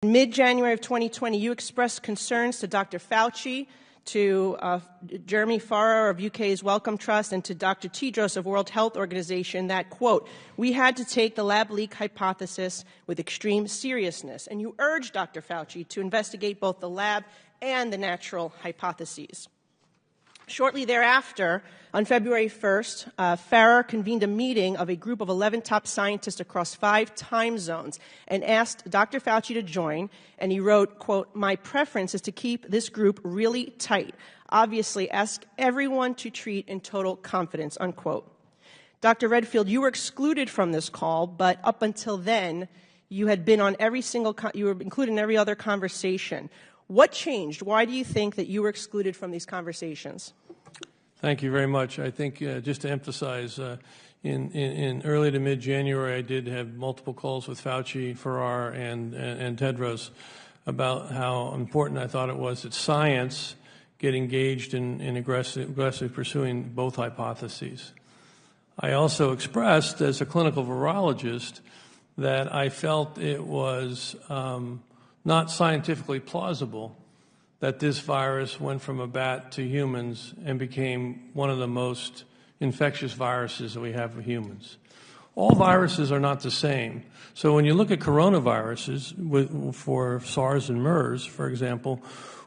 In mid-January of 2020, you expressed concerns to Dr. Fauci, to Jeremy Farrar of UK's Wellcome Trust, and to Dr. Tedros of World Health Organization that, quote, we had to take the lab leak hypothesis with extreme seriousness. And you urged Dr. Fauci to investigate both the lab and the natural hypotheses. Shortly thereafter, on February 1st, Farrar convened a meeting of a group of 11 top scientists across 5 time zones and asked Dr. Fauci to join, and he wrote, quote, my preference is to keep this group really tight. Obviously, ask everyone to treat in total confidence, unquote. Dr. Redfield, you were excluded from this call, but up until then, you had been on you were included in every other conversation. What changed? Why do you think that you were excluded from these conversations? Thank you very much. I think just to emphasize, in early to mid-January, I did have multiple calls with Fauci, Farrar, and Tedros about how important I thought it was that science get engaged in aggressive pursuing both hypotheses. I also expressed, as a clinical virologist, that I felt it was not scientifically plausible that this virus went from a bat to humans and became one of the most infectious viruses that we have for humans. All viruses are not the same. So when you look at coronaviruses, for SARS and MERS, for example,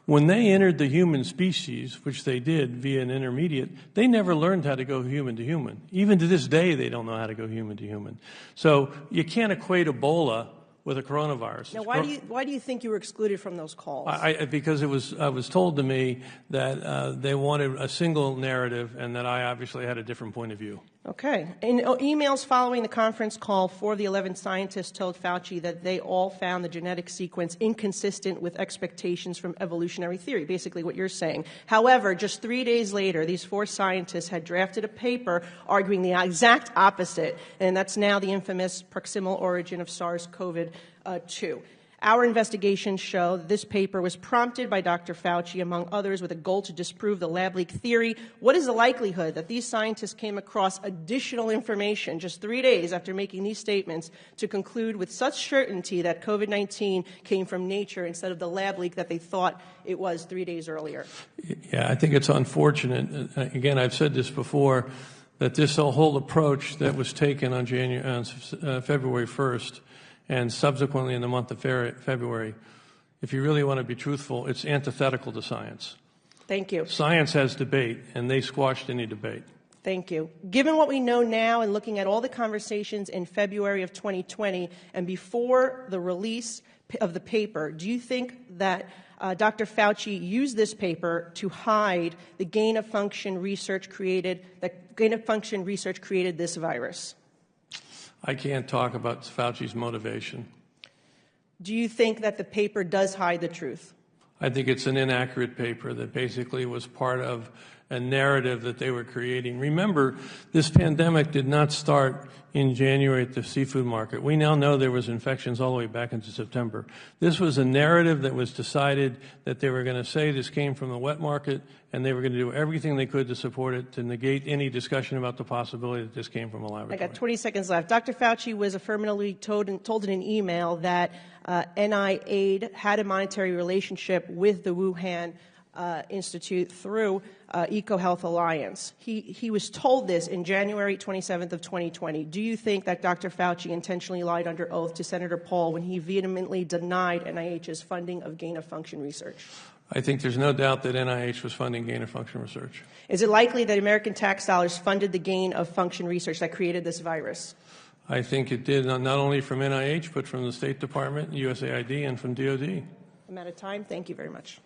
when they entered the human species, which they did via an intermediate, they never learned how to go human to human. Even to this day, they don't know how to go human to human. So you can't equate Ebola with a coronavirus. Now, why do you think you were excluded from those calls? Because it was told to me that they wanted a single narrative and that I obviously had a different point of view. Okay. In emails following the conference call, 4 of the 11 scientists told Fauci that they all found the genetic sequence inconsistent with expectations from evolutionary theory, basically what you're saying. However, just 3 days later, these 4 scientists had drafted a paper arguing the exact opposite, and that's now the infamous proximal origin of SARS-CoV-2. Our investigations show that this paper was prompted by Dr. Fauci, among others, with a goal to disprove the lab leak theory. What is the likelihood that these scientists came across additional information just 3 days after making these statements to conclude with such certainty that COVID-19 came from nature instead of the lab leak that they thought it was 3 days earlier? Yeah, I think it's unfortunate. Again, I've said this before, that this whole approach that was taken on February 1st and subsequently in the month of February, if you really want to be truthful, it's antithetical to science. Thank you. Science has debate, and they squashed any debate. Thank you. Given what we know now and looking at all the conversations in February of 2020 and before the release of the paper, do you think that Dr. Fauci used this paper to hide the gain-of-function research created this virus? I can't talk about Fauci's motivation. Do you think that the paper does hide the truth? I think it's an inaccurate paper that basically was part of a narrative that they were creating. Remember, this pandemic did not start in January at the seafood market. We now know there was infections all the way back into September. This was a narrative that was decided that they were going to say this came from the wet market, and they were going to do everything they could to support it, to negate any discussion about the possibility that this came from a laboratory. I got 20 seconds left. Dr. Fauci was affirmatively told in an email that NIAID had a monetary relationship with the Wuhan Institute through EcoHealth Alliance. He was told this in January 27th of 2020. Do you think that Dr. Fauci intentionally lied under oath to Senator Paul when he vehemently denied NIH's funding of gain-of-function research? I think there's no doubt that NIH was funding gain-of-function research. Is it likely that American tax dollars funded the gain-of-function research that created this virus? I think it did, not only from NIH, but from the State Department, USAID, and from DOD. I'm out of time. Thank you very much.